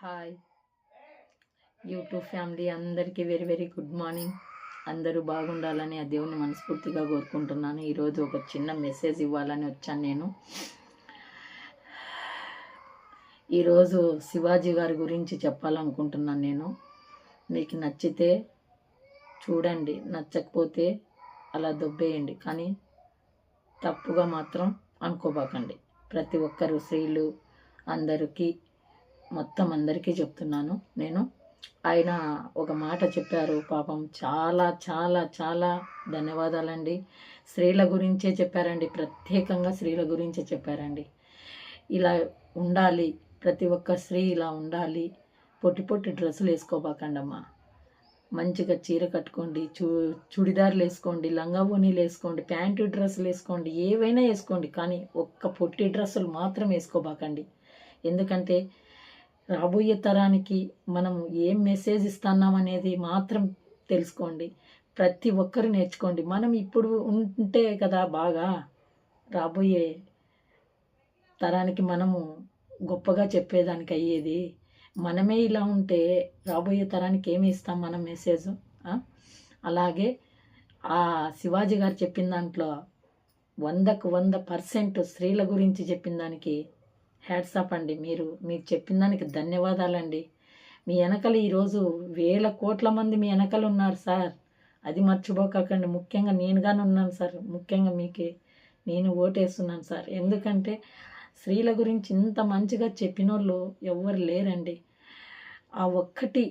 Hi YouTube family అందరికీ very very good morning. అందరూ బాగుండాలని ఆ దేవుని మనస్ఫూర్తిగా కోరుకుంటున్నాను. ఈరోజు ఒక చిన్న మెసేజ్ ఇవ్వాలని వచ్చాను నేను. ఈరోజు శివాజీ గారి గురించి చెప్పాలనుకుంటున్నాను నేను. మీకు నచ్చితే చూడండి, నచ్చకపోతే అలా దొబ్బేయండి, కానీ తప్పుగా మాత్రం అనుకోబాకండి. ప్రతి ఒక్కరు స్త్రీలు అందరికీ మొత్తం అందరికీ చెప్తున్నాను నేను. ఆయన ఒక మాట చెప్పారు, పాపం చాలా చాలా చాలా ధన్యవాదాలండి. స్త్రీల గురించే చెప్పారండి, ప్రత్యేకంగా స్త్రీల గురించే చెప్పారండి. ఇలా ఉండాలి, ప్రతి ఒక్క స్త్రీ ఇలా ఉండాలి. పొట్టి పొట్టి డ్రెస్సులు వేసుకోబాకండమ్మా. మంచిగా చీర కట్టుకోండి, చుడిదార్లు వేసుకోండి, లంగా ఓనీలు వేసుకోండి, ప్యాంటు డ్రెస్సులు వేసుకోండి, ఏవైనా వేసుకోండి, కానీ ఒక్క పొట్టి డ్రెస్సులు మాత్రం వేసుకోబాకండి. ఎందుకంటే రాబోయే తరానికి మనం ఏం మెసేజ్ ఇస్తున్నాం అనేది మాత్రం తెలుసుకోండి. ప్రతి ఒక్కరు నేర్చుకోండి. మనం ఇప్పుడు ఉంటే కదా బాగా రాబోయే తరానికి మనము గొప్పగా చెప్పేదానికి అయ్యేది. మనమే ఇలా ఉంటే రాబోయే తరానికి ఏమి ఇస్తాం మనం మెసేజ్? అలాగే ఆ శివాజీ గారు చెప్పిన దాంట్లో 100% స్త్రీల గురించి చెప్పిన దానికి హ్యాట్సాప్ అండి. మీరు చెప్పిన దానికి ధన్యవాదాలండి. మీ వెనకలు ఈరోజు 1000 కోట్ల మంది మీ వెనకలు ఉన్నారు సార్, అది మర్చిపోకండి. ముఖ్యంగా నేనుగానే ఉన్నాను సార్, ముఖ్యంగా మీకే నేను ఓటేస్తున్నాను సార్. ఎందుకంటే స్త్రీల గురించి ఇంత మంచిగా చెప్పిన వాళ్ళు ఎవ్వరు లేరండి. ఆ ఒక్కటి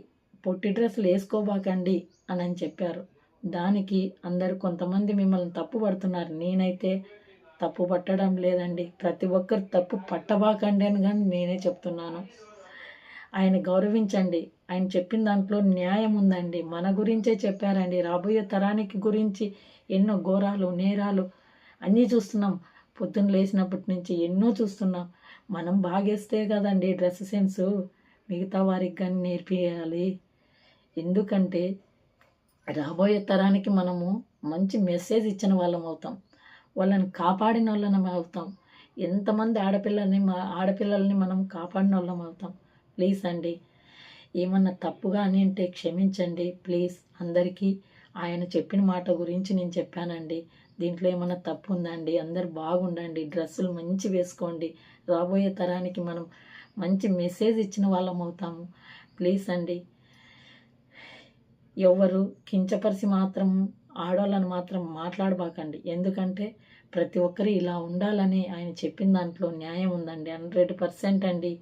పొట్టి డ్రెస్సులు వేసుకోబాకండి అని చెప్పారు. దానికి అందరు కొంతమంది మిమ్మల్ని తప్పు పడుతున్నారు. నేనైతే తప్పు పట్టడం లేదండి. ప్రతి ఒక్కరు తప్పు పట్టబాకండి అని కానీ నేనే చెప్తున్నాను. ఆయన గౌరవించండి. ఆయన చెప్పిన దాంట్లో న్యాయం ఉందండి. మన గురించే చెప్పారండి. రాబోయే తరానికి గురించి ఎన్నో ఘోరాలు నేరాలు అన్నీ చూస్తున్నాం. పొద్దున్న లేచినప్పటి నుంచి ఎన్నో చూస్తున్నాం. మనం బాగేస్తే కదండి డ్రెస్ సెన్సు మిగతా వారికి కానీ నేర్పియాలి. ఎందుకంటే రాబోయే తరానికి మనము మంచి మెసేజ్ ఇచ్చిన వాళ్ళం అవుతాం, వాళ్ళని కాపాడిన వాళ్ళం అవుతాం. ఎంతమంది ఆడపిల్లల్ని మనం కాపాడిన వాళ్ళం అవుతాం. ప్లీజ్ అండి, ఏమన్నా తప్పుగా అని అంటే క్షమించండి ప్లీజ్. అందరికీ ఆయన చెప్పిన మాట గురించి నేను చెప్పానండి. దీంట్లో ఏమన్నా తప్పు ఉందండి? అందరు బాగుండండి, డ్రెస్సులు మంచి వేసుకోండి. రాబోయే తరానికి మనం మంచి మెసేజ్ ఇచ్చిన వాళ్ళం అవుతాము. ప్లీజ్ అండి, ఎవరు కించపరిచి మాత్రం ఆడవాళ్ళని మాత్రం మాట్లాడబాకండి. ఎందుకంటే ప్రతి ఒక్కరు ఇలా ఉండాలని ఆయన చెప్పిన దాంట్లో న్యాయం ఉందండి. 100% అండి.